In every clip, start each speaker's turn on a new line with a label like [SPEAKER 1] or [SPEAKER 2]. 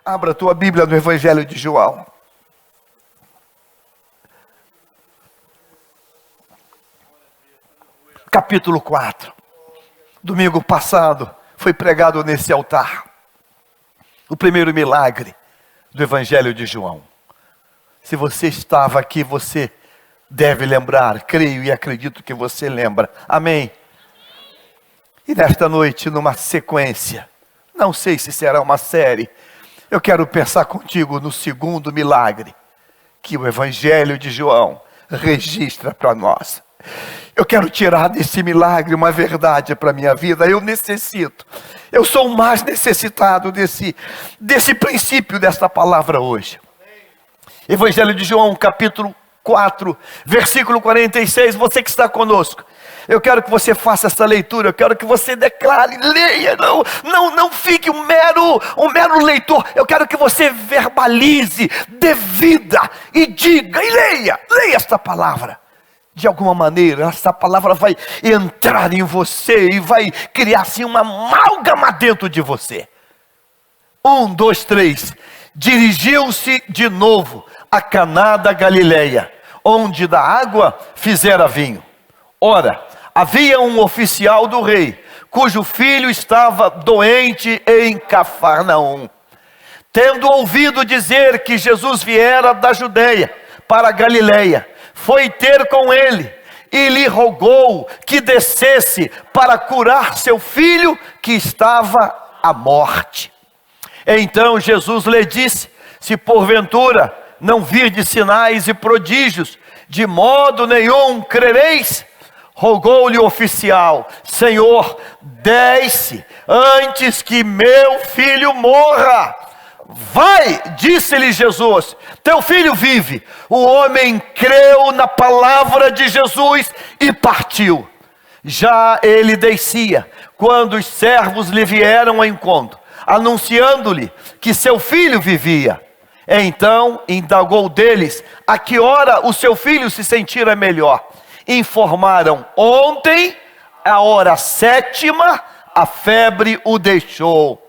[SPEAKER 1] Abra a tua Bíblia no Evangelho de João. Capítulo 4. Domingo passado foi pregado nesse altar o primeiro milagre do Evangelho de João. Se você estava aqui, você deve lembrar. Creio e acredito que você lembra. Amém? E nesta noite, numa sequência, não sei se será uma série, eu quero pensar contigo no segundo milagre que o Evangelho de João registra para nós. Eu quero tirar desse milagre uma verdade para a minha vida. Eu sou o mais necessitado desse princípio, desta palavra hoje. Evangelho de João, capítulo 4, versículo 46, você que está conosco. Eu quero que você faça essa leitura, eu quero que você declare, leia, não fique um mero leitor. Eu quero que você verbalize, dê vida e diga, e leia esta palavra. De alguma maneira, essa palavra vai entrar em você e vai criar assim uma amálgama dentro de você. 1, 2, 3. Dirigiu-se de novo a Caná da Galileia, onde da água fizera vinho. Ora, havia um oficial do rei, cujo filho estava doente em Cafarnaum. Tendo ouvido dizer que Jesus viera da Judeia para a Galileia, foi ter com ele e lhe rogou que descesse para curar seu filho que estava à morte. Então Jesus lhe disse: se porventura não virdes sinais e prodígios, de modo nenhum crereis. Rogou-lhe o oficial: Senhor, desce antes que meu filho morra. Vai, disse-lhe Jesus, teu filho vive. O homem creu na palavra de Jesus e partiu. Já ele descia, quando os servos lhe vieram ao encontro, anunciando-lhe que seu filho vivia. Então indagou deles a que hora o seu filho se sentira melhor. Informaram: ontem, à hora 7ª, a febre o deixou.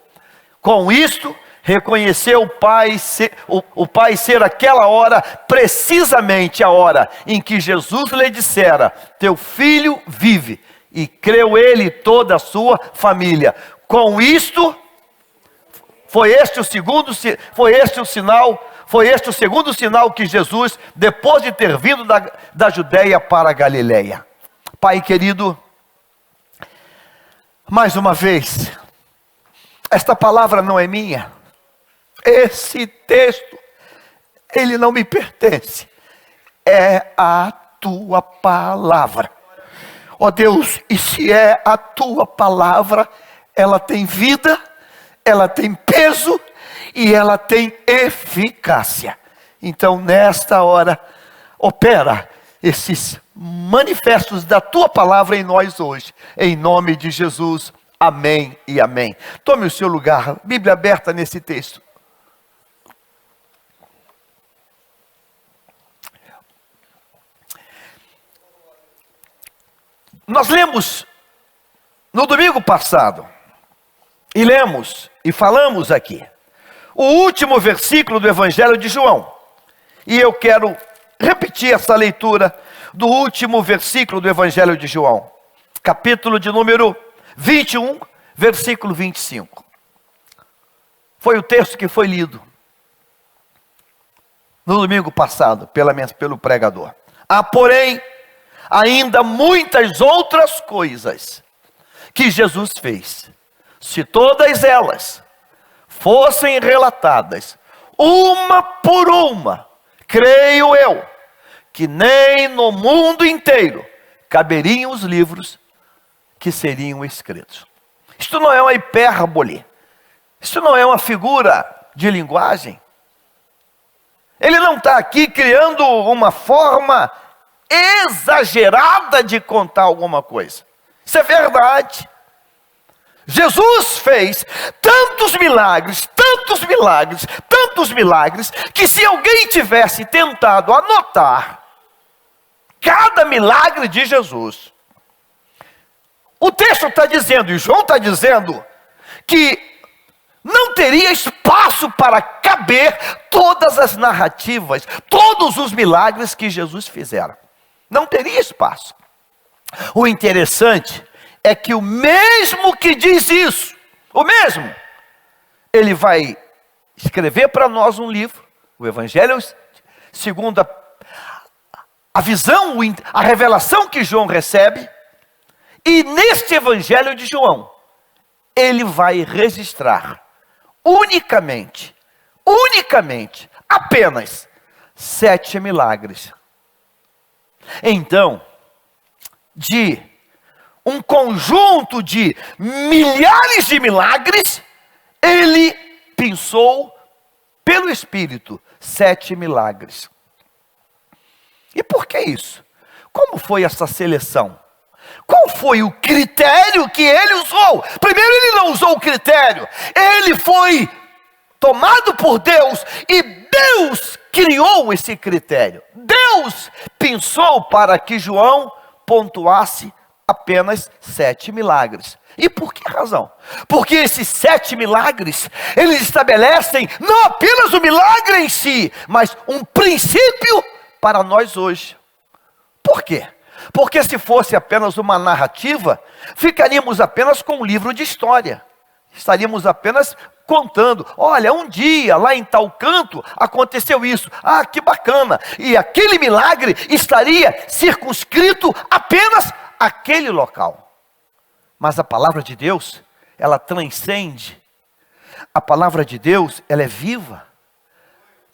[SPEAKER 1] Com isto, reconheceu o pai ser aquela hora, precisamente a hora em que Jesus lhe dissera: teu filho vive. E creu ele e toda a sua família. Com isto, foi este o segundo sinal que Jesus, depois de ter vindo da Judeia para a Galileia. Pai querido, mais uma vez, esta palavra não é minha. Esse texto, ele não me pertence. É a tua palavra. Ó Deus, e se é a tua palavra, ela tem vida, ela tem peso e ela tem eficácia. Então nesta hora, opera esses manifestos da tua palavra em nós hoje. Em nome de Jesus, amém e amém. Tome o seu lugar, Bíblia aberta nesse texto. Nós lemos no domingo passado, e lemos e falamos aqui, o último versículo do Evangelho de João. E eu quero repetir essa leitura do último versículo do Evangelho de João. Capítulo de número 21, versículo 25. Foi o texto que foi lido no domingo passado pelo pregador. Há, porém, ainda muitas outras coisas que Jesus fez. Se todas elas fossem relatadas, uma por uma, creio eu, que nem no mundo inteiro caberiam os livros que seriam escritos. Isto não é uma hipérbole, isto não é uma figura de linguagem. Ele não está aqui criando uma forma exagerada de contar alguma coisa. Isso é verdade. Jesus fez tantos milagres, que se alguém tivesse tentado anotar cada milagre de Jesus, o texto está dizendo, e João está dizendo, que não teria espaço para caber todas as narrativas, todos os milagres que Jesus fizera. Não teria espaço. O interessante é que o mesmo que diz isso, o mesmo, ele vai escrever para nós um livro, o Evangelho segundo a visão, a revelação que João recebe, e neste Evangelho de João, ele vai registrar unicamente, apenas 7 milagres. Então, de um conjunto de milhares de milagres, ele pensou pelo Espírito 7 milagres. E por que isso? Como foi essa seleção? Qual foi o critério que ele usou? Primeiro, ele não usou o critério. Ele foi tomado por Deus e Deus criou esse critério. Deus pensou para que João pontuasse apenas 7 milagres. E por que razão? Porque esses 7 milagres, eles estabelecem não apenas o milagre em si, mas um princípio para nós hoje. Por quê? Porque se fosse apenas uma narrativa, ficaríamos apenas com um livro de história. Estaríamos apenas contando, olha, um dia lá em tal canto aconteceu isso, ah, que bacana, e aquele milagre estaria circunscrito apenas àquele local. Mas a palavra de Deus, ela transcende. A palavra de Deus, ela é viva.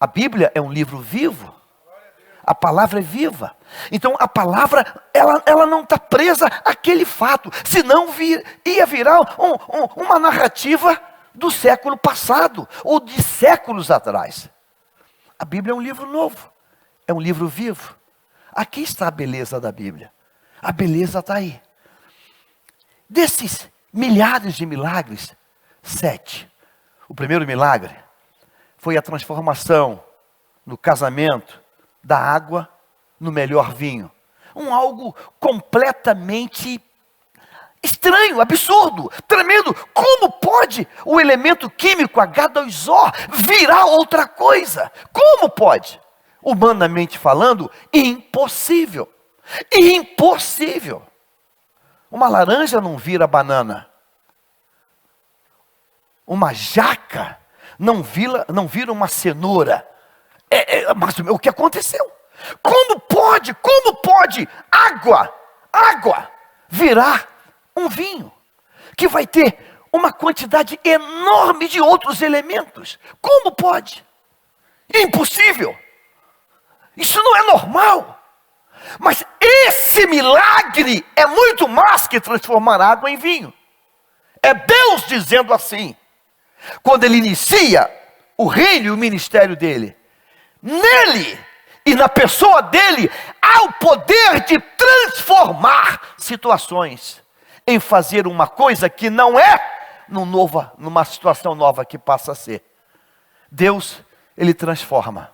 [SPEAKER 1] A Bíblia é um livro vivo. A palavra é viva. Então a palavra, ela não está presa àquele fato. Senão ia virar uma narrativa do século passado. Ou de séculos atrás. A Bíblia é um livro novo. É um livro vivo. Aqui está a beleza da Bíblia. A beleza está aí. Desses milhares de milagres, 7. O primeiro milagre foi a transformação no casamento da água no melhor vinho. Algo completamente estranho, absurdo, tremendo. Como pode o elemento químico H2O virar outra coisa? Como pode? Humanamente falando, impossível. Impossível. Uma laranja não vira banana. Uma jaca não vira uma cenoura. Mas o que aconteceu? Como pode água virar um vinho? Que vai ter uma quantidade enorme de outros elementos. Como pode? Impossível. Isso não é normal. Mas esse milagre é muito mais que transformar água em vinho. É Deus dizendo assim. Quando ele inicia o reino e o ministério dele, nele e na pessoa dele, há o poder de transformar situações, em fazer uma coisa que não é numa situação nova que passa a ser. Deus, ele transforma.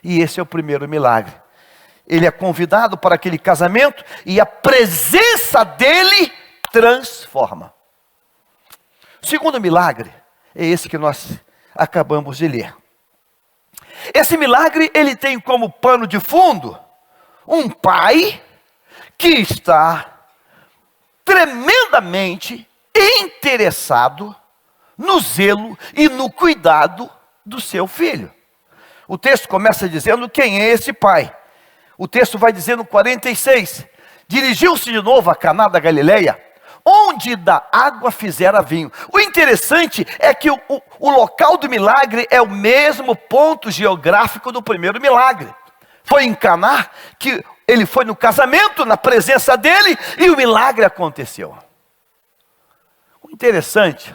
[SPEAKER 1] E esse é o primeiro milagre. Ele é convidado para aquele casamento e a presença dele transforma. O segundo milagre é esse que nós acabamos de ler. Esse milagre, ele tem como pano de fundo um pai que está tremendamente interessado no zelo e no cuidado do seu filho. O texto começa dizendo quem é esse pai. O texto vai dizer no 46, dirigiu-se de novo a Caná da Galileia, onde da água fizera vinho. O interessante é que o local do milagre é o mesmo ponto geográfico do primeiro milagre. Foi em Caná que ele foi no casamento, na presença dele, e o milagre aconteceu. O interessante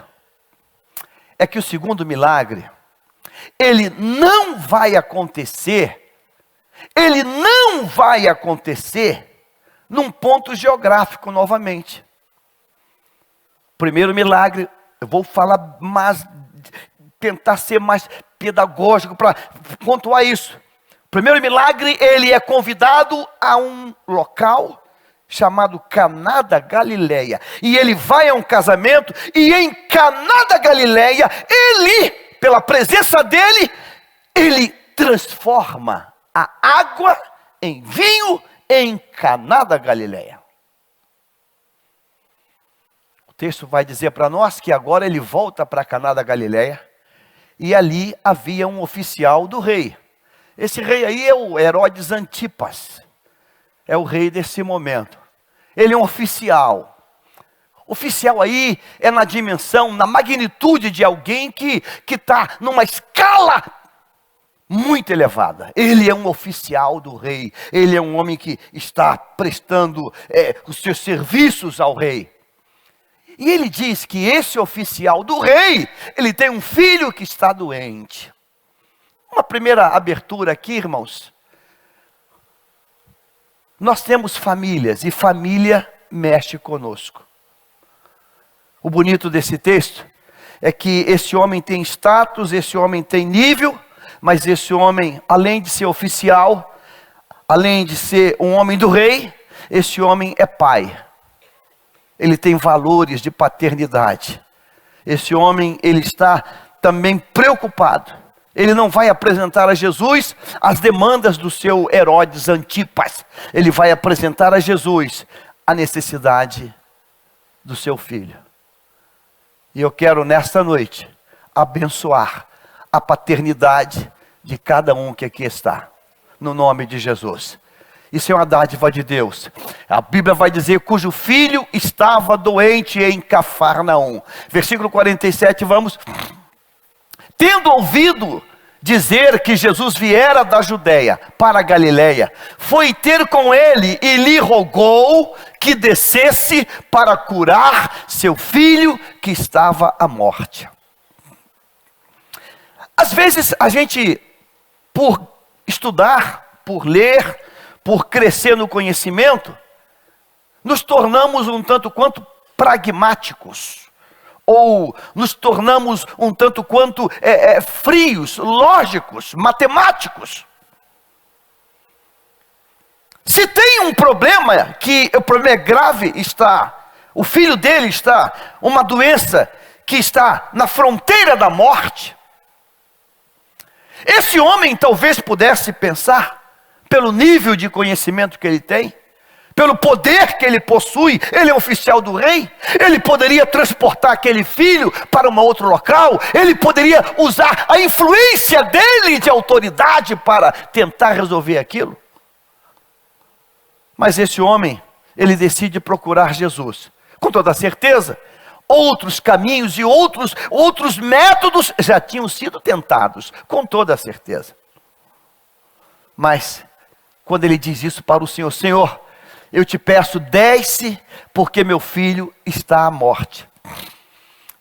[SPEAKER 1] é que o segundo milagre, ele não vai acontecer num ponto geográfico novamente. Primeiro milagre, eu vou falar mais, tentar ser mais pedagógico para pontuar isso. Primeiro milagre, ele é convidado a um local chamado Caná da Galileia. E ele vai a um casamento, e em Caná da Galileia, ele, pela presença dele, ele transforma a água em vinho em Caná da Galileia. O texto vai dizer para nós que agora ele volta para Caná da Galileia, e ali havia um oficial do rei. Esse rei aí é o Herodes Antipas, é o rei desse momento. Ele é um oficial. Oficial aí é na dimensão, na magnitude de alguém que está numa escala muito elevada. Ele é um oficial do rei. Ele é um homem que está prestando os seus serviços ao rei. E ele diz que esse oficial do rei, ele tem um filho que está doente. Uma primeira abertura aqui, irmãos. Nós temos famílias e família mexe conosco. O bonito desse texto é que esse homem tem status, esse homem tem nível, mas esse homem, além de ser oficial, além de ser um homem do rei, esse homem é pai. Ele tem valores de paternidade. Esse homem, ele está também preocupado. Ele não vai apresentar a Jesus as demandas do seu Herodes Antipas. Ele vai apresentar a Jesus a necessidade do seu filho. E eu quero nesta noite abençoar a paternidade de cada um que aqui está, no nome de Jesus. Isso é uma dádiva de Deus. A Bíblia vai dizer, cujo filho estava doente em Cafarnaum. Versículo 47, vamos. Tendo ouvido dizer que Jesus viera da Judeia para a Galileia, foi ter com ele e lhe rogou que descesse para curar seu filho que estava à morte. Às vezes a gente, por estudar, por ler, por crescer no conhecimento, nos tornamos um tanto quanto pragmáticos, ou nos tornamos um tanto quanto frios, lógicos, matemáticos. Se tem um problema, que o problema é grave, o filho dele está, uma doença que está na fronteira da morte, esse homem talvez pudesse pensar, pelo nível de conhecimento que ele tem, pelo poder que ele possui, ele é oficial do rei, ele poderia transportar aquele filho para um outro local, ele poderia usar a influência dele de autoridade para tentar resolver aquilo. Mas esse homem, ele decide procurar Jesus, com toda certeza. Outros caminhos e outros métodos já tinham sido tentados, com toda certeza. Mas, quando ele diz isso para o Senhor, Senhor, eu te peço, desce, porque meu filho está à morte.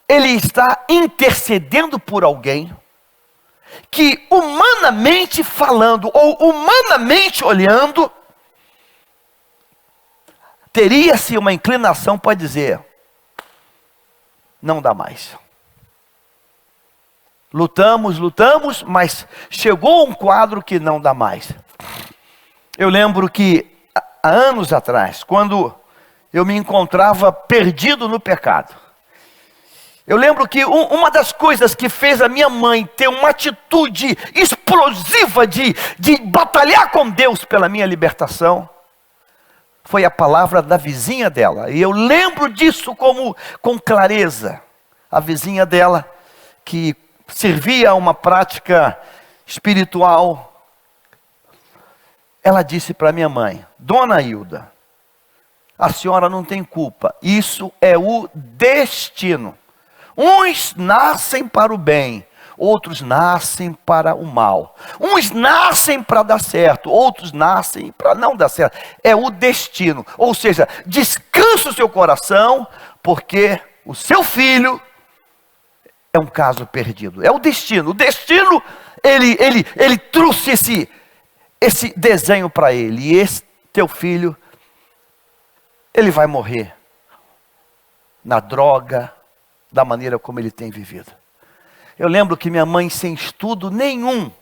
[SPEAKER 1] Ele está intercedendo por alguém que, humanamente falando, ou humanamente olhando, teria-se uma inclinação para dizer, não dá mais. Lutamos, mas chegou um quadro que não dá mais. Eu lembro que há anos atrás, quando eu me encontrava perdido no pecado, eu lembro que uma das coisas que fez a minha mãe ter uma atitude explosiva de batalhar com Deus pela minha libertação, foi a palavra da vizinha dela. E eu lembro disso com clareza. A vizinha dela, que servia a uma prática espiritual, ela disse para minha mãe, Dona Hilda, a senhora não tem culpa, isso é o destino. Uns nascem para o bem, outros nascem para o mal. Uns nascem para dar certo, outros nascem para não dar certo. É o destino. Ou seja, descansa o seu coração, porque o seu filho é um caso perdido. É o destino. O destino, ele trouxe esse desenho para ele. E esse teu filho, ele vai morrer na droga, da maneira como ele tem vivido. Eu lembro que minha mãe, sem estudo nenhum,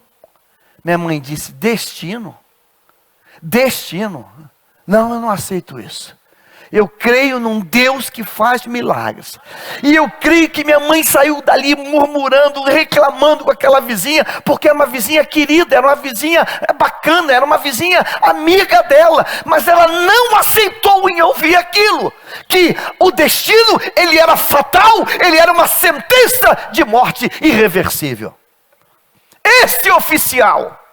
[SPEAKER 1] minha mãe disse, destino? Destino? Não, eu não aceito isso. Eu creio num Deus que faz milagres. E eu creio que minha mãe saiu dali murmurando, reclamando com aquela vizinha, porque era uma vizinha querida, era uma vizinha bacana, era uma vizinha amiga dela. Mas ela não aceitou em ouvir aquilo, que o destino, ele era fatal, ele era uma sentença de morte irreversível. Este oficial,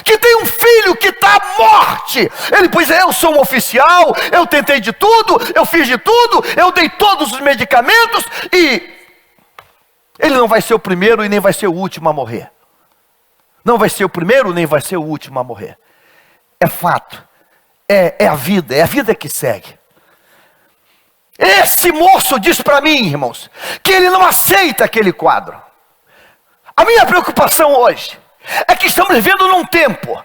[SPEAKER 1] que tem um filho que está à morte, ele diz: eu sou um oficial, eu tentei de tudo, eu fiz de tudo, eu dei todos os medicamentos, e ele não vai ser o primeiro e nem vai ser o último a morrer. Não vai ser o primeiro nem vai ser o último a morrer. É fato, é a vida que segue. Esse moço diz para mim, irmãos, que ele não aceita aquele quadro. A minha preocupação hoje é que estamos vivendo num tempo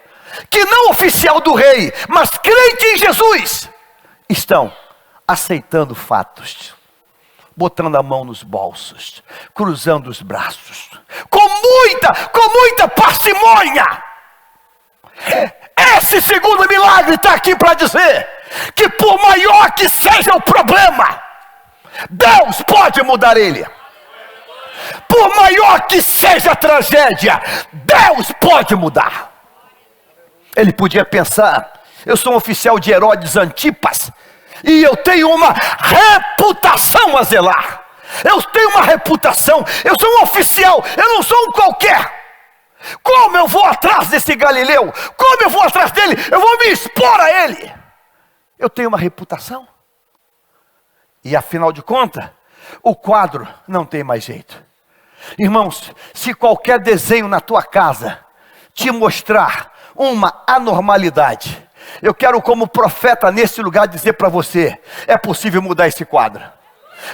[SPEAKER 1] que não oficial do rei, mas crente em Jesus, estão aceitando fatos, botando a mão nos bolsos, cruzando os braços, com muita parcimônia. Esse segundo milagre está aqui para dizer que, por maior que seja o problema, Deus pode mudar ele. Por maior que seja a tragédia, Deus pode mudar. Ele podia pensar: eu sou um oficial de Herodes Antipas, e eu tenho uma reputação a zelar. Eu tenho uma reputação, eu sou um oficial, eu não sou um qualquer. Como eu vou atrás desse Galileu? Como eu vou atrás dele? Eu vou me expor a ele. Eu tenho uma reputação. E afinal de contas, o quadro não tem mais jeito. Irmãos, se qualquer desenho na tua casa te mostrar uma anormalidade, eu quero, como profeta nesse lugar, dizer para você: é possível mudar esse quadro.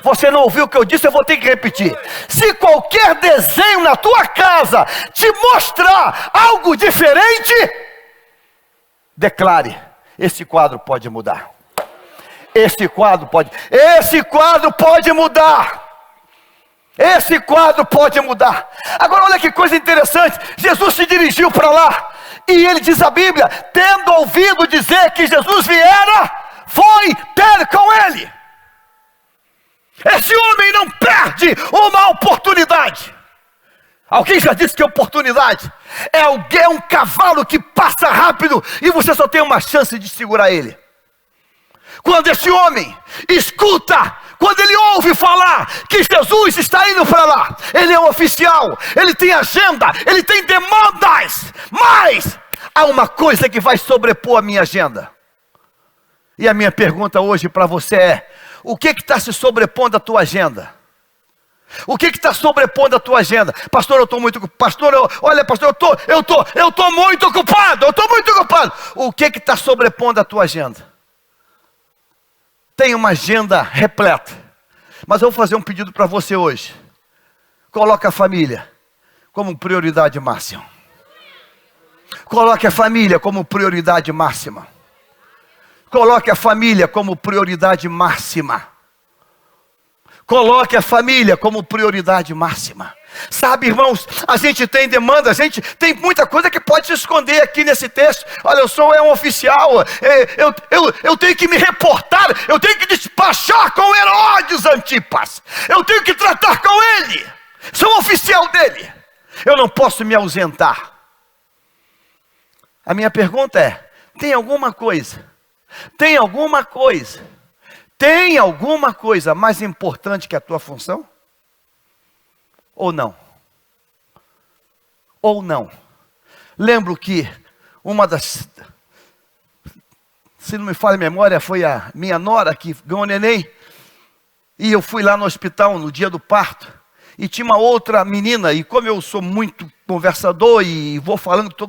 [SPEAKER 1] Você não ouviu o que eu disse? Eu vou ter que repetir. Se qualquer desenho na tua casa te mostrar algo diferente, declare: esse quadro pode mudar. Esse quadro pode mudar. Esse quadro pode mudar. Agora olha que coisa interessante. Jesus se dirigiu para lá, e ele diz a Bíblia: tendo ouvido dizer que Jesus viera, foi ter com ele. Esse homem não perde uma oportunidade. Alguém já disse que oportunidade é um cavalo que passa rápido e você só tem uma chance de segurar ele. Quando esse homem escuta, quando ele ouve falar que Jesus está indo para lá, ele é um oficial, ele tem agenda, ele tem demandas, mas há uma coisa que vai sobrepor a minha agenda. E a minha pergunta hoje para você é: o que está se sobrepondo à tua agenda? O que está sobrepondo à tua agenda? Pastor, eu estou muito ocupado. Pastor, eu estou muito ocupado. O que está sobrepondo à tua agenda? Tem uma agenda repleta, mas eu vou fazer um pedido para você hoje. Coloque a família como prioridade máxima. Coloque a família como prioridade máxima. Coloque a família como prioridade máxima. Coloque a família como prioridade máxima. Sabe, irmãos, a gente tem demanda, a gente tem muita coisa que pode se esconder aqui nesse texto. Olha, eu sou um oficial, eu tenho que me reportar, eu tenho que despachar com Herodes Antipas, eu tenho que tratar com ele, sou um oficial dele, eu não posso me ausentar. A minha pergunta é: tem alguma coisa mais importante que a tua função? Ou não? Lembro que uma das, se não me falha a memória, foi a minha nora que ganhou neném, e eu fui lá no hospital no dia do parto, e tinha uma outra menina, e como eu sou muito conversador e vou falando com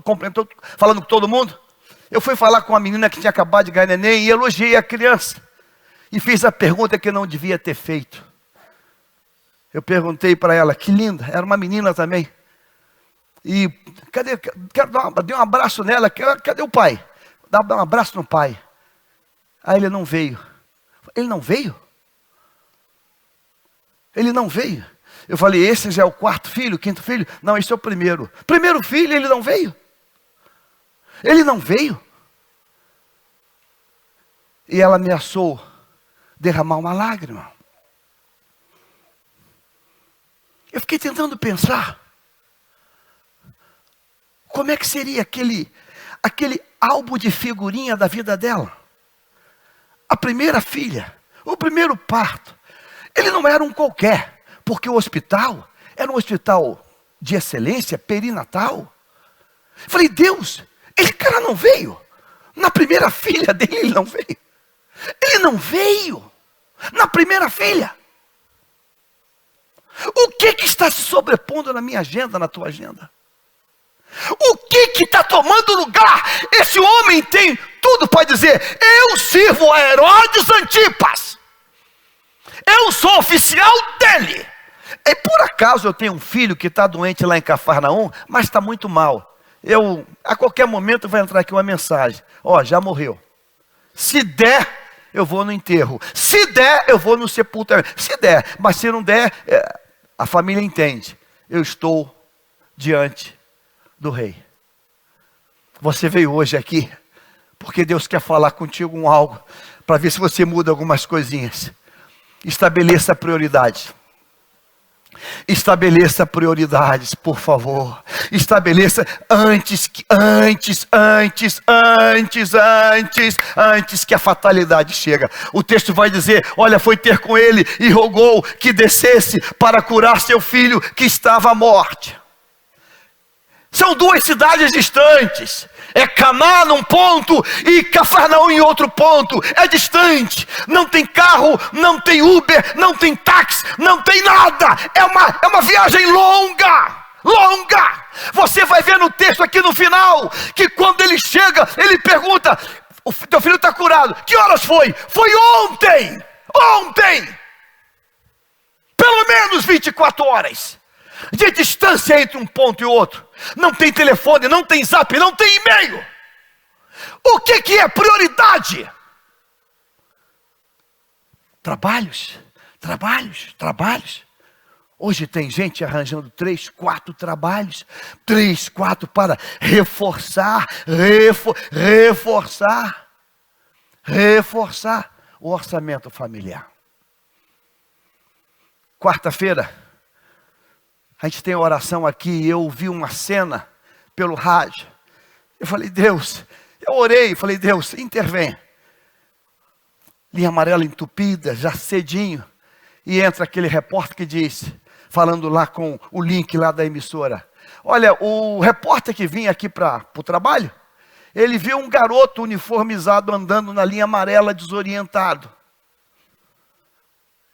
[SPEAKER 1] todo mundo, eu fui falar com a menina que tinha acabado de ganhar neném e elogiei a criança. E fiz a pergunta que eu não devia ter feito. Eu perguntei para ela: que linda, era uma menina também. E dei um abraço nela, cadê o pai? Dá um abraço no pai. Aí ele não veio. Ele não veio? Eu falei: esse já é o quarto filho, quinto filho? Não, esse é o primeiro. Primeiro filho, ele não veio. E ela ameaçou derramar uma lágrima. Eu fiquei tentando pensar, como é que seria aquele álbum de figurinha da vida dela? A primeira filha, o primeiro parto, ele não era um qualquer, porque o hospital era um hospital de excelência, perinatal. Falei, Deus, esse cara não veio. Na primeira filha dele ele não veio. Ele não veio na primeira filha. O que está se sobrepondo na minha agenda, na tua agenda? O que está tomando lugar? Esse homem tem tudo para dizer, eu sirvo a Herodes Antipas. Eu sou oficial dele. E por acaso eu tenho um filho que está doente lá em Cafarnaum, mas está muito mal. A qualquer momento vai entrar aqui uma mensagem. Já morreu. Se der, eu vou no enterro. Se der, eu vou no sepultamento. Se der, mas se não der, a família entende. Eu estou diante do rei. Você veio hoje aqui porque Deus quer falar contigo algo, para ver se você muda algumas coisinhas. Estabeleça prioridade. Estabeleça prioridades, por favor. Estabeleça antes que a fatalidade chega. O texto vai dizer, olha, foi ter com ele e rogou que descesse para curar seu filho que estava à morte. São duas cidades distantes. É Caná num ponto e Cafarnaum em outro ponto. É distante. Não tem carro, não tem Uber, não tem táxi, não tem nada. É uma viagem longa. Você vai ver no texto aqui no final, que quando ele chega, ele pergunta, o teu filho está curado. Que horas foi? Foi ontem. Pelo menos 24 horas. De distância entre um ponto e outro. Não tem telefone, não tem zap, não tem e-mail. O que é prioridade? Trabalhos. Hoje tem gente arranjando 3, 4 trabalhos. 3, 4 para reforçar o orçamento familiar. Quarta-feira, a gente tem oração aqui e eu ouvi uma cena pelo rádio. Eu falei, Deus, eu orei, falei, Deus, intervém. Linha amarela entupida, já cedinho. E entra aquele repórter que diz, falando lá com o link lá da emissora. Olha, o repórter que vinha aqui para o trabalho, ele viu um garoto uniformizado andando na linha amarela desorientado.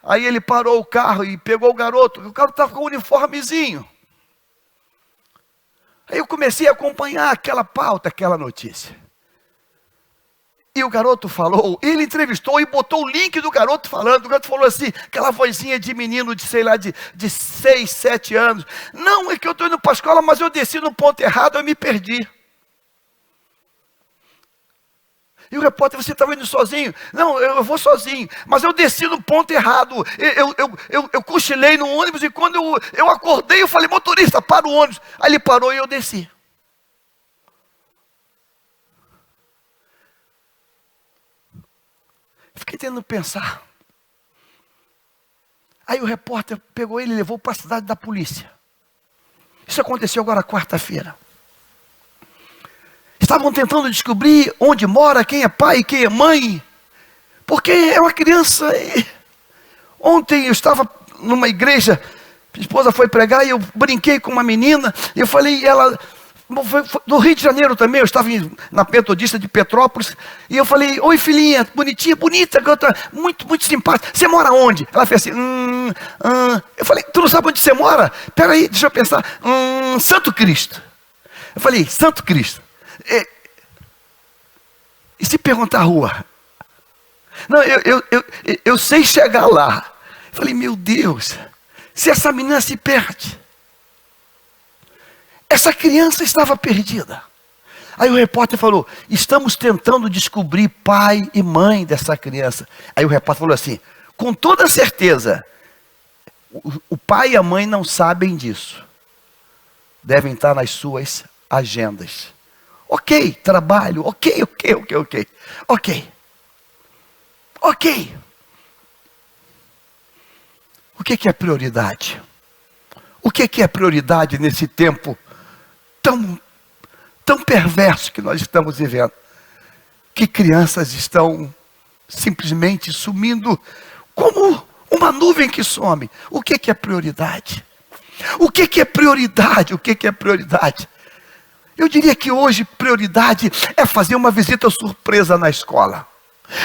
[SPEAKER 1] Aí ele parou o carro e pegou o garoto estava com um uniformezinho. Aí eu comecei a acompanhar aquela pauta, aquela notícia. E o garoto falou, ele entrevistou e botou o link do garoto falando. O garoto falou assim, aquela vozinha de menino de, sei lá, de 6, 7 anos. Não, é que eu estou indo para a escola, mas eu desci no ponto errado, eu me perdi. E o repórter, você estava indo sozinho? Não, eu vou sozinho, mas eu desci no ponto errado. Eu cochilei no ônibus e quando eu acordei, eu falei, motorista, para o ônibus. Aí ele parou e eu desci. Fiquei tentando pensar. Aí o repórter pegou ele e levou para a cidade da polícia. Isso aconteceu agora quarta-feira. Estavam tentando descobrir onde mora, quem é pai, quem é mãe. Porque é uma criança. Ontem eu estava numa igreja, minha esposa foi pregar e eu brinquei com uma menina. E eu falei, ela, do Rio de Janeiro também, eu estava na Metodista de Petrópolis. E eu falei, oi filhinha, bonitinha, bonita, muito, muito simpática. Você mora onde? Ela fez assim, Eu falei, tu não sabe onde você mora? Peraí, deixa eu pensar. Santo Cristo. Eu falei, Santo Cristo. E se perguntar a rua? Não, eu sei chegar lá. Eu falei, meu Deus, se essa menina se perde. Essa criança estava perdida. Aí o repórter falou, estamos tentando descobrir pai e mãe dessa criança. Aí o repórter falou assim, com toda certeza, o pai e a mãe não sabem disso. Devem estar nas suas agendas. Ok, trabalho, ok. Ok. O que é prioridade? O que é prioridade nesse tempo tão perverso que nós estamos vivendo? Que crianças estão simplesmente sumindo como uma nuvem que some. O que é prioridade? O que é prioridade? O que é prioridade? Eu diria que hoje prioridade é fazer uma visita surpresa na escola.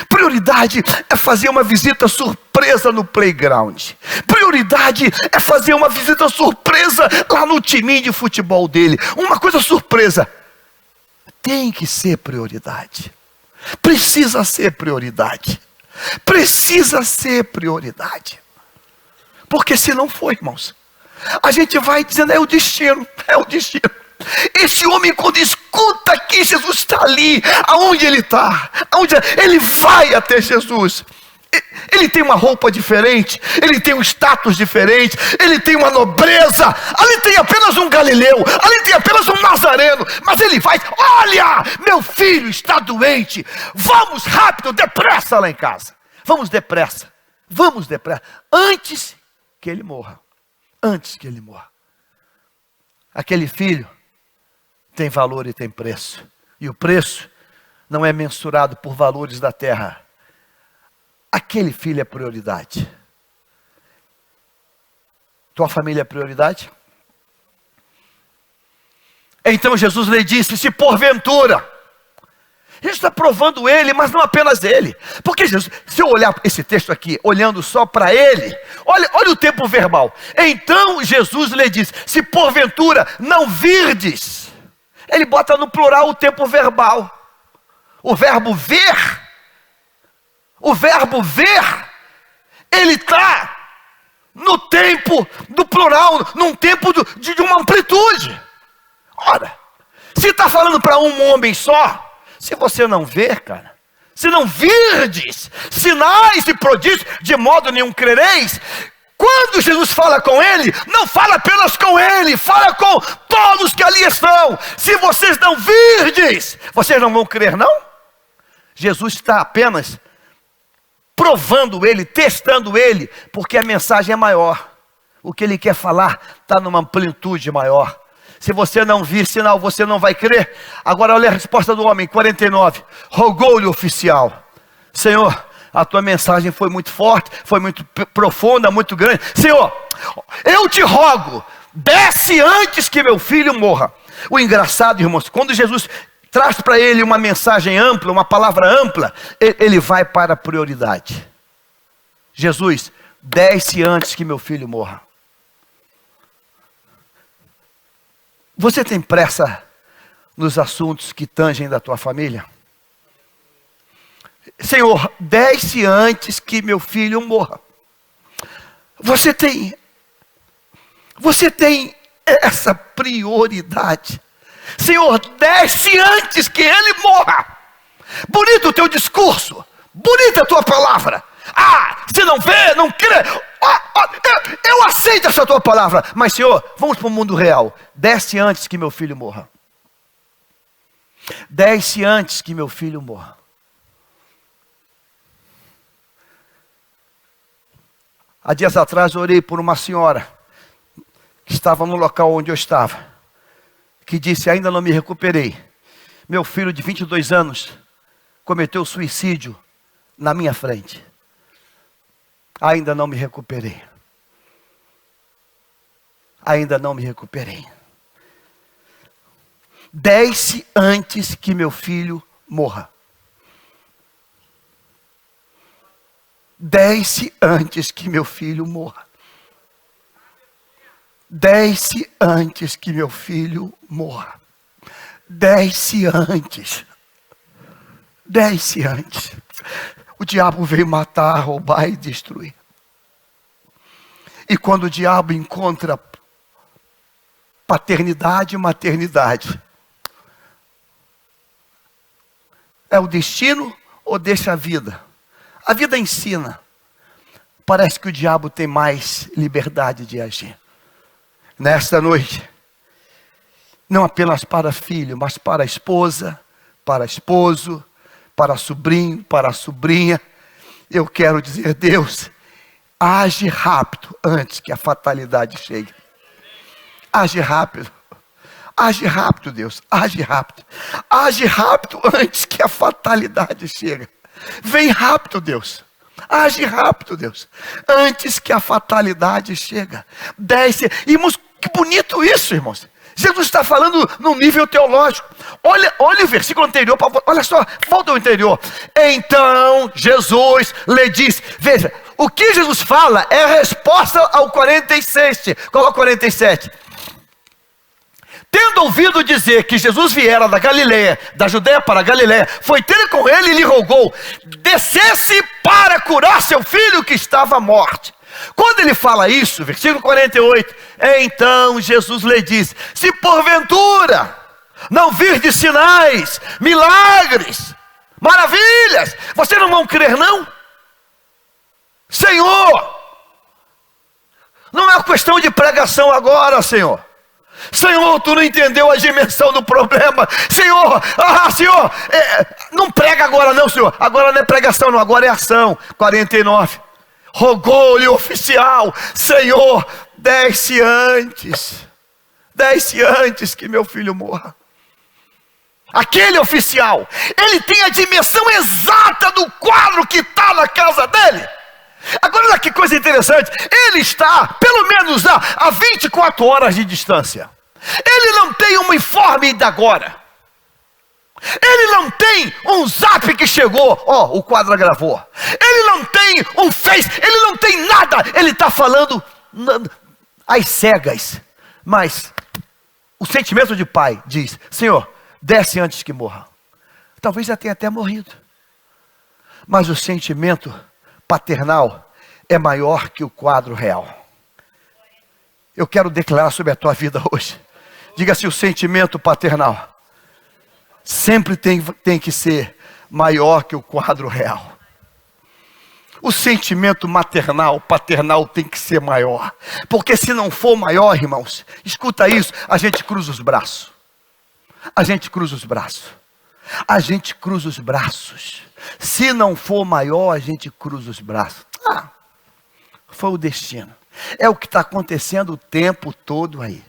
[SPEAKER 1] Prioridade é fazer uma visita surpresa no playground. Prioridade é fazer uma visita surpresa lá no timinho de futebol dele. Uma coisa surpresa. Tem que ser prioridade. Precisa ser prioridade. Precisa ser prioridade. Porque se não for, irmãos, a gente vai dizendo, é o destino, é o destino. Esse homem, quando escuta que Jesus está ali, aonde ele está, ele vai até Jesus. Ele tem uma roupa diferente, ele tem um status diferente, ele tem uma nobreza. Ali tem apenas um galileu, ali tem apenas um nazareno, mas ele vai, olha, meu filho está doente, vamos rápido, depressa lá em casa. Vamos depressa, antes que ele morra. Antes que ele morra. Aquele filho tem valor e tem preço. E o preço não é mensurado por valores da terra. Aquele filho é prioridade. Tua família é prioridade? Então Jesus lhe disse, se porventura... Jesus está provando ele, mas não apenas ele. Porque Jesus, se eu olhar esse texto aqui, olhando só para ele, olha o tempo verbal. Então Jesus lhe disse, se porventura não virdes, ele bota no plural o tempo verbal. O verbo ver, ele está no tempo do plural, num tempo de uma amplitude. Ora, se está falando para um homem só, se você não ver, cara, se não virdes sinais e prodígios, de modo nenhum crereis. Quando Jesus fala com ele, não fala apenas com ele, fala com todos que ali estão. Se vocês não virdes, vocês não vão crer, não? Jesus está apenas provando ele, testando ele, porque a mensagem é maior. O que ele quer falar está numa amplitude maior. Se você não vir sinal, você não vai crer. Agora olha a resposta do homem, 49. Rogou-lhe o oficial: Senhor, a tua mensagem foi muito forte, foi muito profunda, muito grande. Senhor, eu te rogo, desce antes que meu filho morra. O engraçado, irmãos, quando Jesus traz para ele uma mensagem ampla, uma palavra ampla, ele vai para a prioridade. Jesus, desce antes que meu filho morra. Você tem pressa nos assuntos que tangem da tua família? Senhor, desce antes que meu filho morra. Você tem essa prioridade. Senhor, desce antes que ele morra. Bonito o teu discurso, bonita a tua palavra. Ah, se não vê, não crê. Eu aceito essa tua palavra. Mas Senhor, vamos para o mundo real. Desce antes que meu filho morra. Desce antes que meu filho morra. Há dias atrás eu orei por uma senhora que estava no local onde eu estava, que disse: ainda não me recuperei. Meu filho de 22 anos cometeu suicídio na minha frente. Ainda não me recuperei. Ainda não me recuperei. Desce antes que meu filho morra. Desce antes que meu filho morra. Desce antes que meu filho morra. Desce antes. Desce antes. O diabo veio matar, roubar e destruir. E quando o diabo encontra paternidade e maternidade, é o destino ou deixa a vida? A vida ensina. Parece que o diabo tem mais liberdade de agir. Nesta noite, não apenas para filho, mas para a esposa, para esposo, para sobrinho, para a sobrinha. eu quero dizer, Deus, age rápido antes que a fatalidade chegue. Age rápido. Age rápido, Deus. Age rápido. Age rápido antes que a fatalidade chegue. Vem rápido, Deus. Age rápido, Deus. Antes que a fatalidade chegue. Desce. Irmãos, que bonito isso, irmãos. Jesus está falando num nível teológico. Olha o versículo anterior. Olha só, volta ao anterior. Então Jesus lhe disse. Veja, o que Jesus fala é a resposta ao 47. Coloca 47. Tendo ouvido dizer que Jesus viera da Galileia, da Judeia para a Galileia, foi ter com ele e lhe rogou, descesse para curar seu filho que estava à morte. Quando ele fala isso, versículo 48, então Jesus lhe diz, se porventura não virdes sinais, milagres, maravilhas, vocês não vão crer não? Senhor, não é questão de pregação agora, Senhor. Senhor, tu não entendeu a dimensão do problema. Senhor, Senhor, não prega agora não, Senhor. Agora não é pregação não, agora é ação. 49. Rogou-lhe o oficial, Senhor, desce antes que meu filho morra. Aquele oficial, ele tem a dimensão exata do quadro que está na casa dele. Agora olha que coisa interessante, ele está pelo menos a 24 horas de distância. Ele não tem um informe de agora. Ele não tem um zap que chegou, o quadro gravou. Ele não tem um Face, ele não tem nada. Ele está falando às cegas. Mas o sentimento de pai diz, Senhor, desce antes que morra. Talvez já tenha até morrido. Mas o sentimento paternal é maior que o quadro real. Eu quero declarar sobre a tua vida hoje. Diga assim, o sentimento paternal sempre tem que ser maior que o quadro real. O sentimento paternal tem que ser maior. Porque se não for maior, irmãos, escuta isso, a gente cruza os braços. A gente cruza os braços. A gente cruza os braços. Se não for maior, a gente cruza os braços. Foi o destino. É o que está acontecendo o tempo todo aí.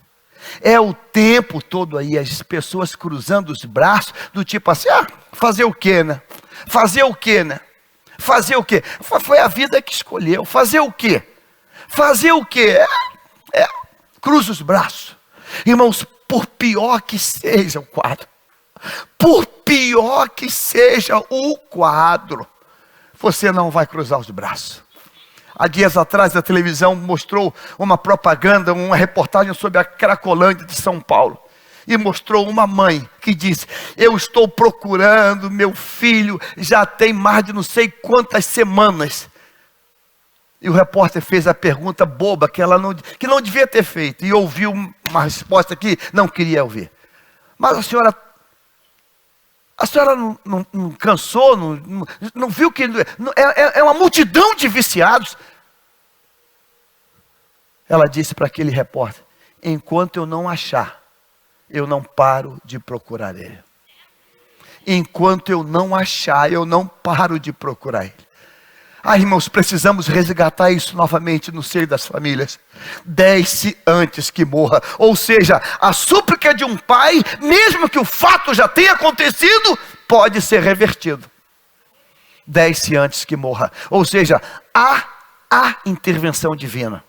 [SPEAKER 1] É o tempo todo aí, as pessoas cruzando os braços, do tipo assim, fazer o quê, né? Fazer o quê, né? Fazer o quê? Foi a vida que escolheu. Fazer o quê? Fazer o quê? Cruza os braços. Irmãos, por pior que seja o quadro, por pior que seja o quadro, você não vai cruzar os braços. Há dias atrás a televisão mostrou uma propaganda, uma reportagem sobre a Cracolândia de São Paulo. E mostrou uma mãe que disse, eu estou procurando meu filho, já tem mais de não sei quantas semanas. E o repórter fez a pergunta boba que não devia ter feito. E ouviu uma resposta que não queria ouvir. Mas a senhora não cansou, não viu que é uma multidão de viciados? Ela disse para aquele repórter, enquanto eu não achar, eu não paro de procurar ele. Enquanto eu não achar, eu não paro de procurar ele. Irmãos, precisamos resgatar isso novamente no seio das famílias. Desce antes que morra. Ou seja, a súplica de um pai, mesmo que o fato já tenha acontecido, pode ser revertido. Desce antes que morra. Ou seja, há intervenção divina.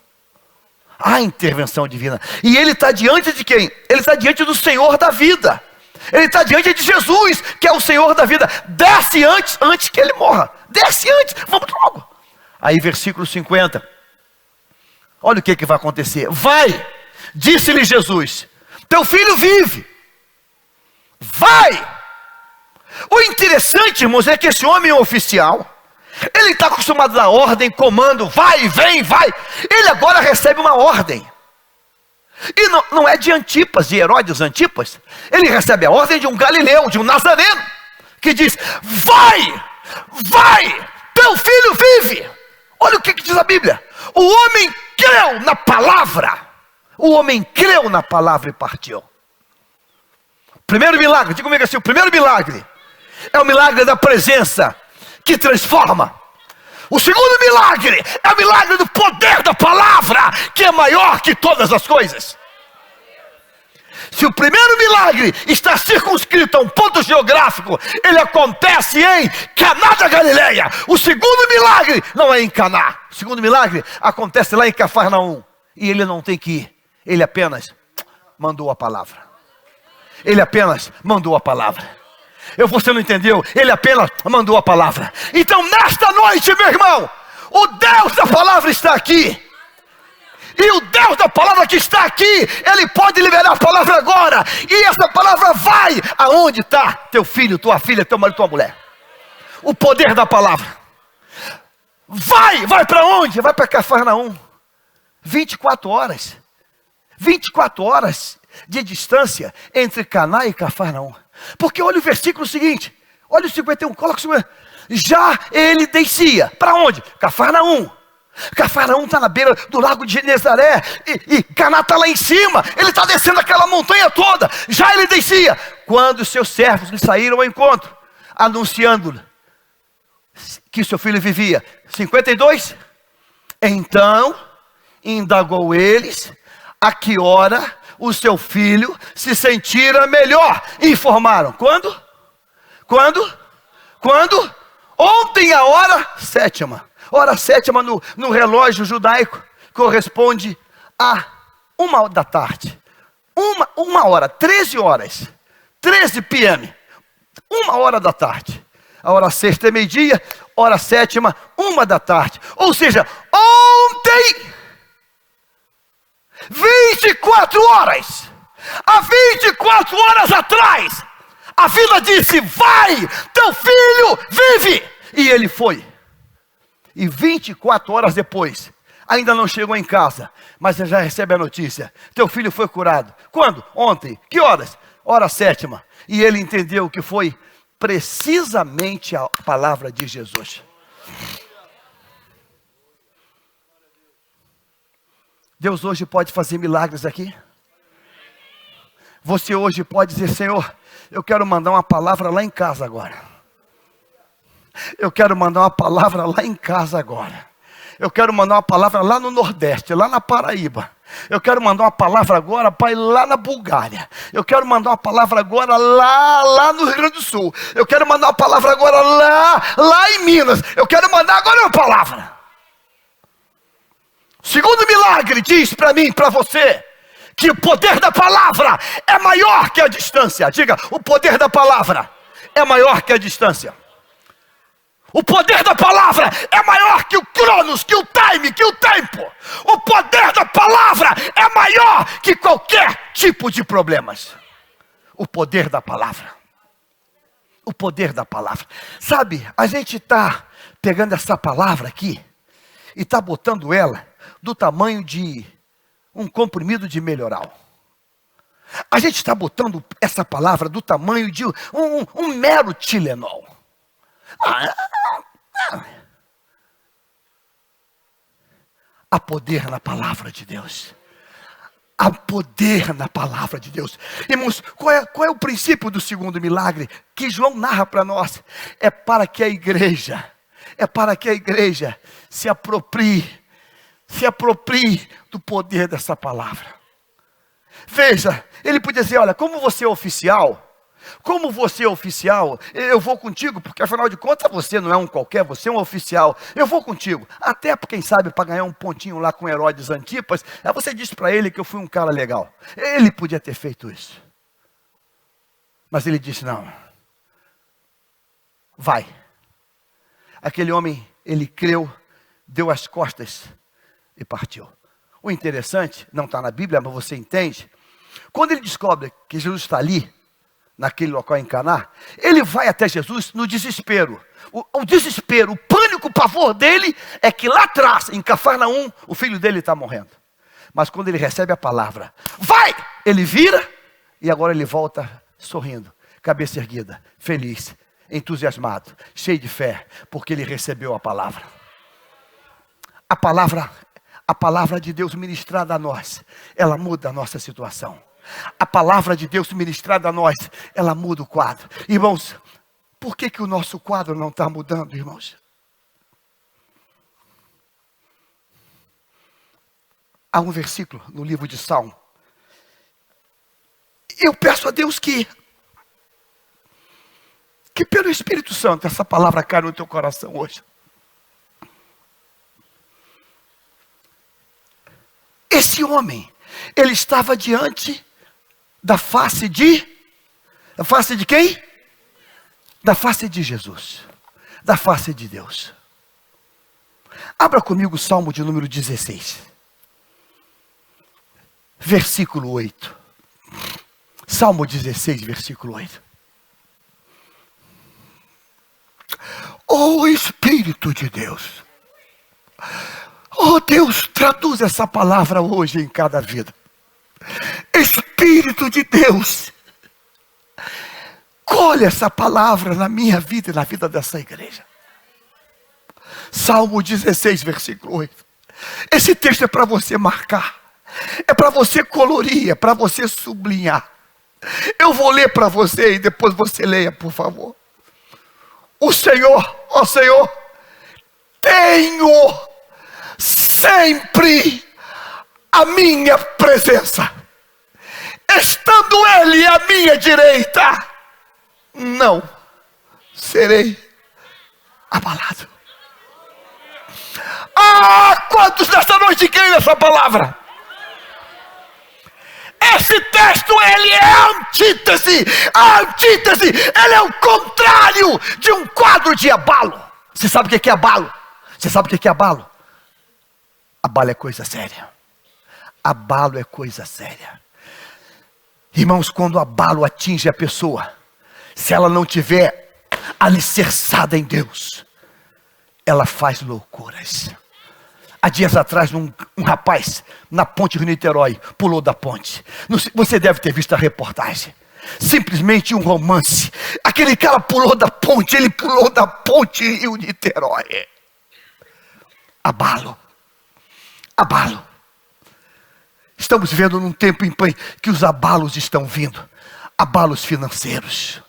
[SPEAKER 1] Há intervenção divina. E ele está diante de quem? Ele está diante do Senhor da vida. Ele está diante de Jesus, que é o Senhor da vida. Desce antes que ele morra. Desce antes, vamos logo. Aí versículo 50. Olha o que vai acontecer. Vai, disse-lhe Jesus, teu filho vive. Vai. O interessante, irmãos, é que esse homem é um oficial. Ele está acostumado a dar ordem, comando, vai, vem, vai. Ele agora recebe uma ordem. E não é de Antipas, de Herodes Antipas. Ele recebe a ordem de um galileu, de um nazareno, que diz, vai, teu filho vive. Olha o que diz a Bíblia. O homem creu na palavra. O homem creu na palavra e partiu. Primeiro milagre, diga comigo assim, o primeiro milagre é o milagre da presença que transforma. O segundo milagre é o milagre do poder da palavra, que é maior que todas as coisas. Se o primeiro milagre está circunscrito a um ponto geográfico, ele acontece em Caná da Galileia. O segundo milagre não é em Caná. O segundo milagre acontece lá em Cafarnaum. E ele não tem que ir. Ele apenas mandou a palavra. Ele apenas mandou a palavra. Você não entendeu? Ele apenas mandou a palavra. Então nesta noite, meu irmão, o Deus da palavra está aqui. E o Deus da palavra que está aqui, Ele pode liberar a palavra agora. E essa palavra vai aonde está teu filho, tua filha, teu marido, tua mulher. O poder da palavra. Vai para onde? Vai para Cafarnaum. 24 horas. 24 horas de distância entre Caná e Cafarnaum. Porque olha o versículo seguinte. Olha o 51, coloca o 51. Já ele descia. Para onde? Cafarnaum. Cafarnaum está na beira do lago de Genezaré, e Caná está lá em cima. Ele está descendo aquela montanha toda. Já ele descia, quando os seus servos lhe saíram ao encontro, anunciando-lhe que seu filho vivia. 52. Então indagou eles a que hora o seu filho se sentira melhor. E informaram. Quando? Ontem a hora sétima. Hora sétima no relógio judaico corresponde a 1 da tarde. Uma hora, 13 horas. 13 p.m. 1 hora da tarde. A hora sexta é meio-dia, hora sétima, 1 da tarde. Ou seja, ontem, 24 horas. Há 24 horas atrás, a vida disse: vai, teu filho vive. E ele foi. E 24 horas depois, ainda não chegou em casa, mas já recebe a notícia: teu filho foi curado. Quando? Ontem. Que horas? Hora sétima. E ele entendeu que foi precisamente a palavra de Jesus. Deus hoje pode fazer milagres aqui. Você hoje pode dizer: Senhor, eu quero mandar uma palavra lá em casa agora. Eu quero mandar uma palavra lá em casa agora. Eu quero mandar uma palavra lá no Nordeste, lá na Paraíba. Eu quero mandar uma palavra agora, Pai, lá na Bulgária. Eu quero mandar uma palavra agora lá no Rio Grande do Sul. Eu quero mandar uma palavra agora lá em Minas. Eu quero mandar agora uma palavra. Segundo milagre diz para mim, para você, que o poder da palavra é maior que a distância. Diga: o poder da palavra é maior que a distância. O poder da palavra é maior que o cronos, que o time, que o tempo. O poder da palavra é maior que qualquer tipo de problemas. O poder da palavra. O poder da palavra. Sabe, a gente está pegando essa palavra aqui e está botando ela do tamanho de um comprimido de melhoral. A gente está botando essa palavra do tamanho de um mero Tilenol. Há poder na palavra de Deus. Há poder na palavra de Deus. Irmãos, qual é o princípio do segundo milagre que João narra para nós? É para que a igreja se aproprie do poder dessa palavra. Veja, ele podia dizer: olha, como você é oficial, eu vou contigo, porque afinal de contas você não é um qualquer, você é um oficial. Eu vou contigo, até quem sabe para ganhar um pontinho lá com Herodes Antipas. Aí você disse para ele que eu fui um cara legal. Ele podia ter feito isso, mas ele disse: não, vai. Aquele homem, ele creu, deu as costas e partiu. O interessante, não está na Bíblia, mas você entende, quando ele descobre que Jesus está ali, naquele local em Caná, ele vai até Jesus no desespero. O desespero, o pânico, o pavor dele é que lá atrás, em Cafarnaum, o filho dele está morrendo. Mas quando ele recebe a palavra, vai! Ele vira e agora ele volta sorrindo, cabeça erguida, feliz, entusiasmado, cheio de fé, porque ele recebeu a palavra. A palavra de Deus ministrada a nós, ela muda a nossa situação. A palavra de Deus ministrada a nós, ela muda o quadro. Irmãos, por que o nosso quadro não está mudando, irmãos? Há um versículo no livro de Salmo. Eu peço a Deus que pelo Espírito Santo essa palavra caia no teu coração hoje. Esse homem, ele estava diante da face de quem? Da face de Jesus, da face de Deus. Abra comigo o Salmo de número 16, versículo 8. Salmo 16, versículo 8. Oh Espírito de Deus, oh Deus, traduz essa palavra hoje em cada vida. Espírito de Deus, colhe essa palavra na minha vida e na vida dessa igreja. Salmo 16, versículo 8. Esse texto é para você marcar, é para você colorir, é para você sublinhar. Eu vou ler para você e depois você leia, por favor. O Senhor, ó Senhor, tenho sempre a minha presença. Estando Ele à minha direita, não serei abalado. Ah, quantos nessa noite creem nessa palavra? Esse texto, ele é a antítese, ele é o contrário de um quadro de abalo. Você sabe o que é abalo? Você sabe o que é abalo? Abalo é coisa séria. Abalo é coisa séria. Irmãos, quando o abalo atinge a pessoa, se ela não tiver alicerçada em Deus, ela faz loucuras. Há dias atrás, um rapaz, na ponte Rio Niterói, pulou da ponte. Você deve ter visto a reportagem. Simplesmente um romance. Aquele cara pulou da ponte, ele pulou da ponte Rio Niterói. Abalo. Abalo. Estamos vivendo num tempo em que os abalos estão vindo. Abalos financeiros.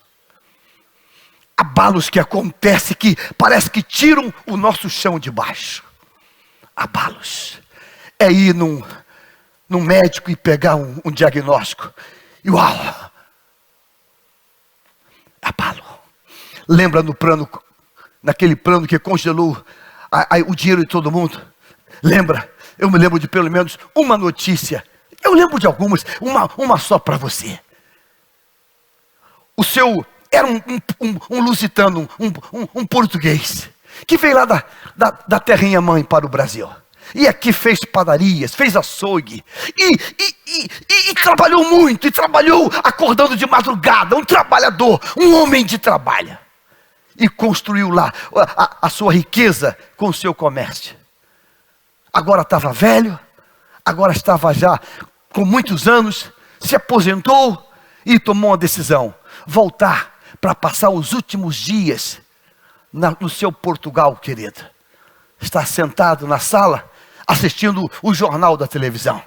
[SPEAKER 1] Abalos que acontecem, que parece que tiram o nosso chão de baixo. Abalos. É ir num médico e pegar um diagnóstico. E uau! Abalo. Lembra naquele plano que congelou o dinheiro de todo mundo? Lembra? Eu me lembro de pelo menos uma notícia. Eu lembro de algumas, uma só para você. Era um lusitano, um português, que veio lá da terrinha mãe para o Brasil. E aqui fez padarias, fez açougue. E trabalhou muito, e trabalhou acordando de madrugada. Um trabalhador, um homem de trabalho. E construiu lá a sua riqueza com o seu comércio. Agora estava velho, agora estava já com muitos anos, se aposentou e tomou uma decisão: voltar para passar os últimos dias no seu Portugal, querido. Está sentado na sala, assistindo o jornal da televisão.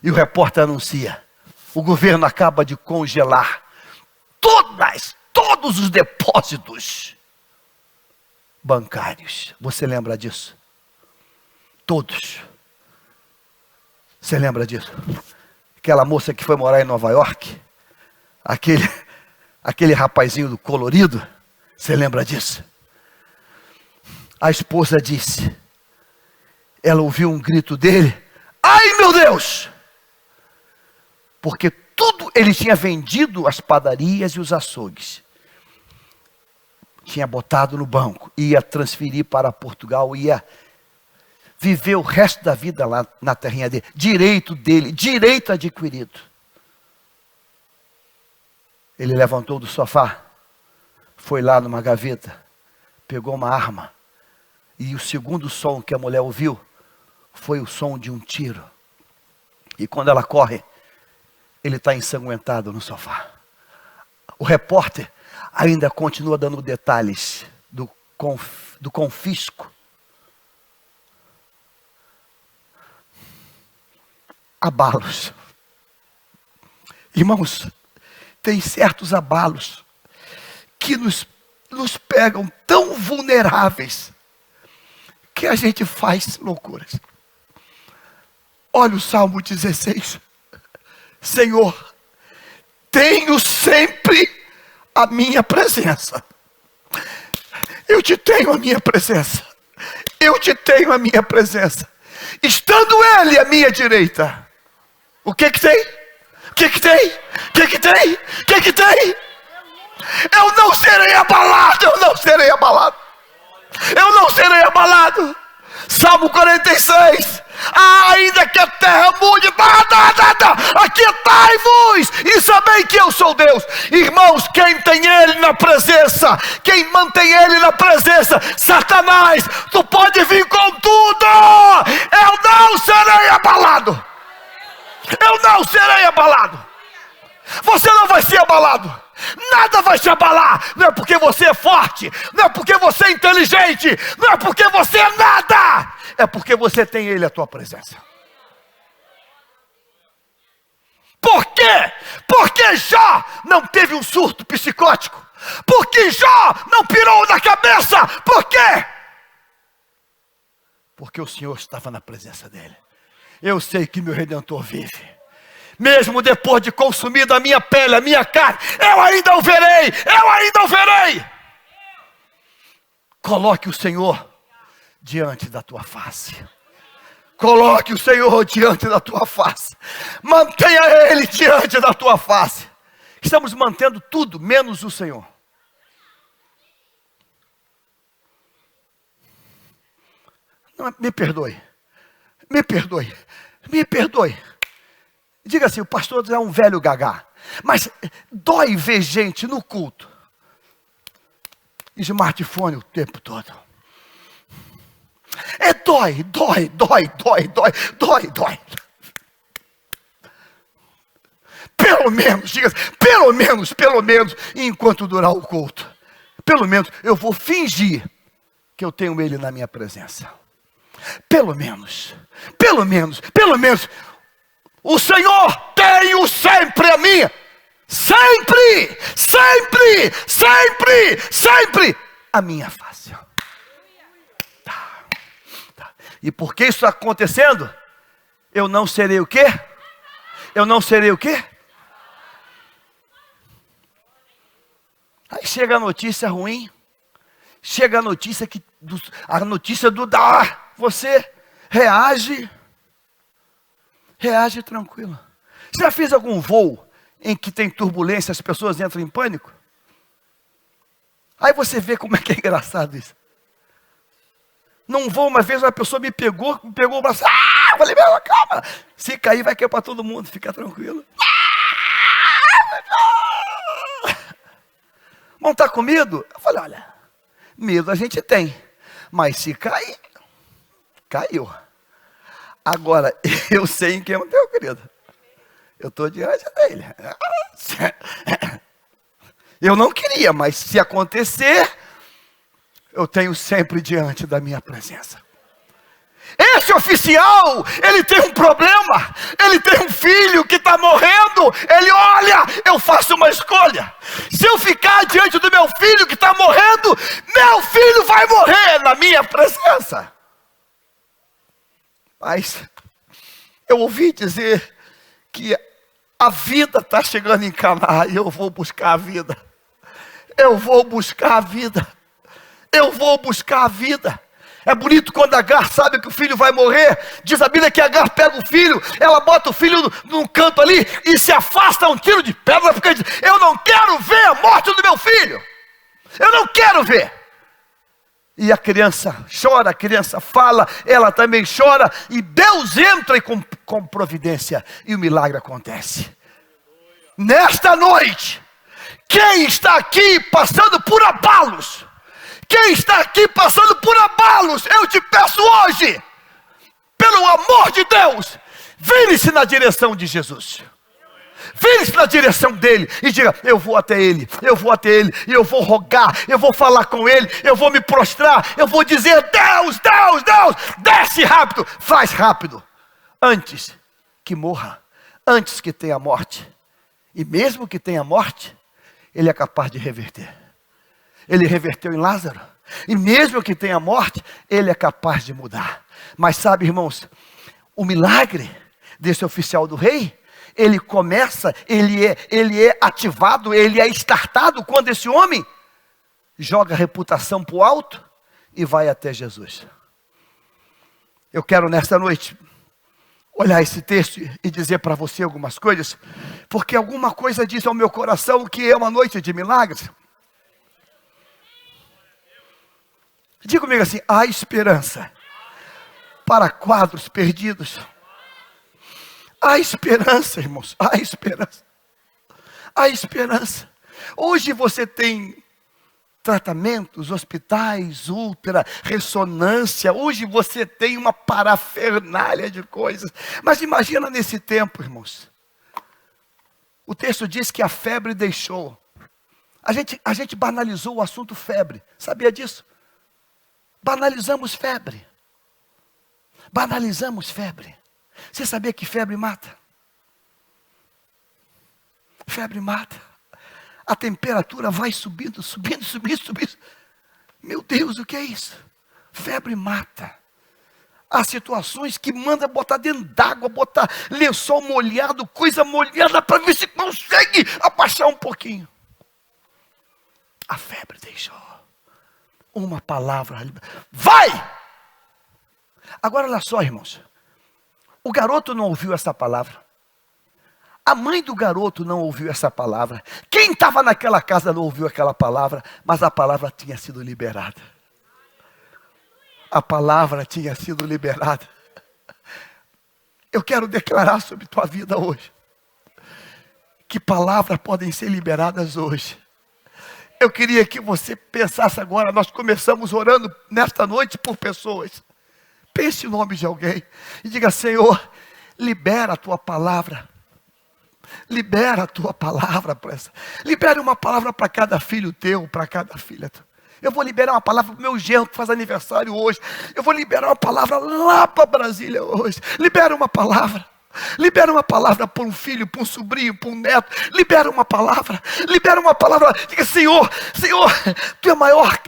[SPEAKER 1] E o repórter anuncia: o governo acaba de congelar todos os depósitos bancários. Você lembra disso? Todos. Você lembra disso? Aquela moça que foi morar em Nova York, aquele rapazinho do colorido, você lembra disso? A esposa disse, ela ouviu um grito dele: ai meu Deus! Porque ele tinha vendido as padarias e os açougues, tinha botado no banco, ia transferir para Portugal, ia viver o resto da vida lá na terrinha dele, direito adquirido. Ele levantou do sofá, foi lá numa gaveta, pegou uma arma, e o segundo som que a mulher ouviu foi o som de um tiro. E quando ela corre, ele está ensanguentado no sofá. O repórter ainda continua dando detalhes do confisco. Abalos. Irmãos, tem certos abalos que nos pegam tão vulneráveis que a gente faz loucuras. Olha o Salmo 16. Senhor, tenho sempre a minha presença. Eu te tenho a minha presença. Eu te tenho a minha presença. Estando Ele à minha direita. O que tem? O que tem? O que tem? O que tem? Eu não serei abalado. Eu não serei abalado. Eu não serei abalado. Salmo 46. Ainda que a terra mude, aquietai-vos e sabei que eu sou Deus. Irmãos, quem tem Ele na presença, quem mantém Ele na presença, Satanás, tu pode vir com tudo, eu não serei abalado. Eu não serei abalado. Você não vai ser abalado. Nada vai te abalar. Não é porque você é forte, não é porque você é inteligente, não é porque você é nada. É porque você tem Ele à tua presença. Por quê? Porque Jó não teve um surto psicótico. Porque Jó não pirou na cabeça. Por quê? Porque o Senhor estava na presença dele. Eu sei que meu Redentor vive. Mesmo depois de consumida a minha pele, a minha carne, eu ainda o verei, eu ainda o verei. Coloque o Senhor diante da tua face. Coloque o Senhor diante da tua face. Mantenha Ele diante da tua face. Estamos mantendo tudo, menos o Senhor. Não, me perdoe. Me perdoe. Me perdoe. Diga assim, o pastor é um velho gagá. Mas dói ver gente no culto. Smartphone o tempo todo. Dói. Pelo menos, diga assim, pelo menos, enquanto durar o culto. Pelo menos, eu vou fingir que eu tenho Ele na minha presença. Pelo menos. O Senhor tem sempre a minha. Sempre a minha face. Tá. E porque isso está acontecendo, eu não serei o quê? Eu não serei o quê? Aí chega a notícia ruim. Chega a notícia do dar. Você reage tranquilo. Você já fez algum voo em que tem turbulência, as pessoas entram em pânico? Aí você vê como é que é engraçado isso. Num voo, uma vez uma pessoa me pegou o braço. Eu falei, meu, calma. Se cair, vai cair para todo mundo, fica tranquilo. Não está com medo? Eu falei, olha, medo a gente tem. Mas se cair, caiu. Agora, eu sei em quem é o teu, querido. Eu estou diante dele. Eu não queria, mas se acontecer, eu tenho sempre diante da minha presença. Esse oficial, ele tem um problema. Ele tem um filho que está morrendo. Ele olha, eu faço uma escolha. Se eu ficar diante do meu filho que está morrendo, meu filho vai morrer na minha presença. Mas eu ouvi dizer que a vida está chegando em Canaã e eu vou buscar a vida. Eu vou buscar a vida. É bonito quando Agar sabe que o filho vai morrer. Diz a Bíblia que Agar pega o filho, ela bota o filho num canto ali e se afasta a um tiro de pedra, porque diz, eu não quero ver a morte do meu filho. Eu não quero ver. E a criança chora, a criança fala, ela também chora, e Deus entra com providência, e o milagre acontece. Nesta noite, quem está aqui passando por abalos, eu te peço hoje, pelo amor de Deus, vire-se na direção de Jesus. Vire-se na direção dele e diga, eu vou até ele, e eu vou rogar, eu vou falar com ele, eu vou me prostrar, eu vou dizer, Deus, desce rápido, faz rápido, antes que morra, antes que tenha morte. E mesmo que tenha morte, ele é capaz de reverter. Ele reverteu em Lázaro. E mesmo que tenha morte, ele é capaz de mudar. Mas sabe, irmãos, o milagre desse oficial do rei, ele começa, ele é ativado, ele é startado quando esse homem joga a reputação para o alto e vai até Jesus. Eu quero nesta noite olhar esse texto e dizer para você algumas coisas, porque alguma coisa diz ao meu coração que é uma noite de milagres. Diga comigo assim: há esperança para quadros perdidos. Há esperança, irmãos, há esperança. Há esperança. Hoje você tem tratamentos, hospitais, ultra, ressonância. Hoje você tem uma parafernália de coisas. Mas imagina nesse tempo, irmãos. O texto diz que a febre deixou. A gente banalizou o assunto febre. Sabia disso? Banalizamos febre. Banalizamos febre. Você sabia que febre mata? Febre mata. A temperatura vai subindo, subindo, subindo, subindo. Meu Deus, o que é isso? Febre mata. Há situações que manda botar dentro d'água, botar lençol molhado, coisa molhada, para ver se consegue abaixar um pouquinho. A febre deixou. Uma palavra. Vai! Agora olha só, irmãos. O garoto não ouviu essa palavra. A mãe do garoto não ouviu essa palavra. Quem estava naquela casa não ouviu aquela palavra, mas a palavra tinha sido liberada. A palavra tinha sido liberada. Eu quero declarar sobre tua vida hoje, que palavras podem ser liberadas hoje. Eu queria que você pensasse agora, nós começamos orando nesta noite por pessoas. Pense o nome de alguém e diga: Senhor, libera a tua palavra. Libera a tua palavra. Libera uma palavra para cada filho teu, para cada filha tua. Eu vou liberar uma palavra para o meu genro que faz aniversário hoje. Eu vou liberar uma palavra lá para Brasília hoje. Libera uma palavra. Libera uma palavra para um filho, para um sobrinho, para um neto. Libera uma palavra. Libera uma palavra. Diga: Senhor, Senhor, tu é maior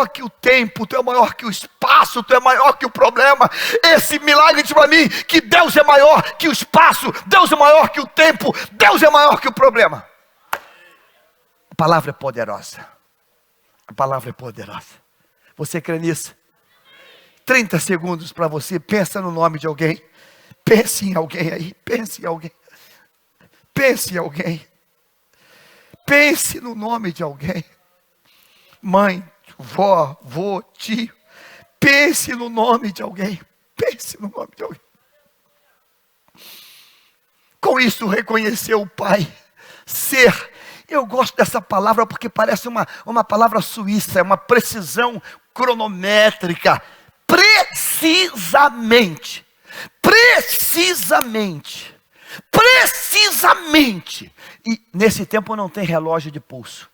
[SPEAKER 1] que o tempo, tu é maior que o espaço, tu é maior que o problema. Esse milagre diz para mim que Deus é maior que o espaço, Deus é maior que o tempo, Deus é maior que o problema. A palavra é poderosa. A palavra é poderosa. Você crê nisso? 30 segundos para você. Pensa no nome de alguém. Pense em alguém aí, pense em alguém. Pense em alguém. Pense no nome de alguém. Mãe, vó, vô, tio. Pense no nome de alguém. Pense no nome de alguém. Com isso reconheceu o Pai. Ser. Eu gosto dessa palavra porque parece uma palavra suíça. É uma precisão cronométrica. Precisamente. Precisamente. E nesse tempo não tem relógio de pulso.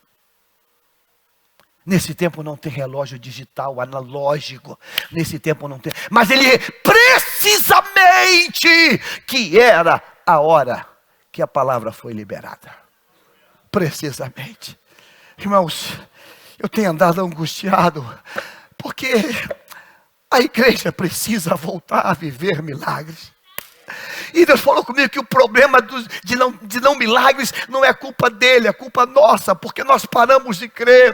[SPEAKER 1] Nesse tempo não tem relógio digital, analógico. Nesse tempo não tem. Mas ele precisamente que era a hora que a palavra foi liberada. Precisamente. Irmãos, eu tenho andado angustiado porque a igreja precisa voltar a viver milagres. E Deus falou comigo que o problema de não milagres não é culpa dele, é culpa nossa, porque nós paramos de crer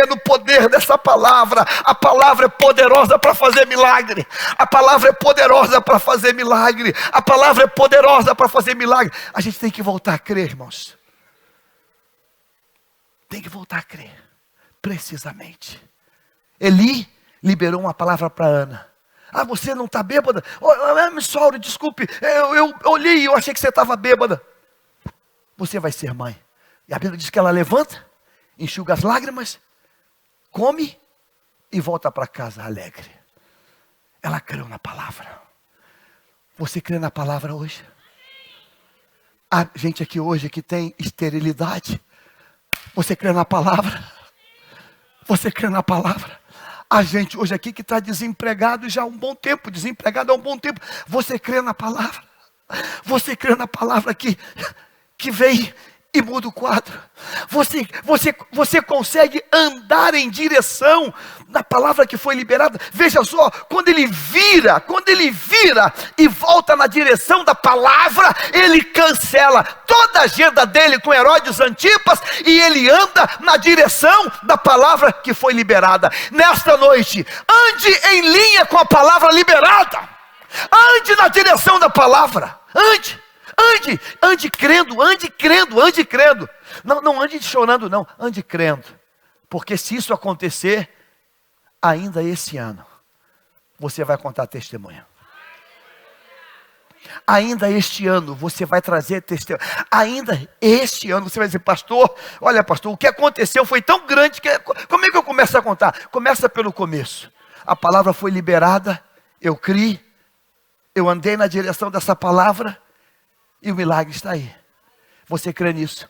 [SPEAKER 1] no poder dessa palavra. A palavra é poderosa para fazer milagre. A palavra é poderosa para fazer milagre. A palavra é poderosa para fazer milagre. A gente tem que voltar a crer, irmãos. Tem que voltar a crer. Precisamente. Eli liberou uma palavra para Ana. Ah, você não está bêbada? Me sorry, desculpe. Eu olhei e eu achei que você estava bêbada. Você vai ser mãe. E a Bíblia diz que ela levanta, enxuga as lágrimas, come e volta para casa alegre. Ela creu na palavra. Você crê na palavra hoje? Há gente aqui hoje que tem esterilidade. Você crê na palavra? Você crê na palavra? A gente hoje aqui que está desempregado já há um bom tempo, desempregado há um bom tempo. Você crê na palavra? Você crê na palavra que vem e muda o quadro. Você consegue andar em direção da palavra que foi liberada. Veja só, quando ele vira e volta na direção da palavra, ele cancela toda a agenda dele com Herodes Antipas e ele anda na direção da palavra que foi liberada. Nesta noite, ande em linha com a palavra liberada. Ande na direção da palavra. Ande crendo. Não ande chorando não, ande crendo. Porque se isso acontecer, ainda esse ano, você vai contar testemunho. Ainda este ano, você vai trazer testemunho. Ainda este ano, você vai dizer, pastor, olha pastor, o que aconteceu foi tão grande, que como é que eu começo a contar? Começa pelo começo. A palavra foi liberada, eu criei, eu andei na direção dessa palavra, e o milagre está aí. Você crê nisso?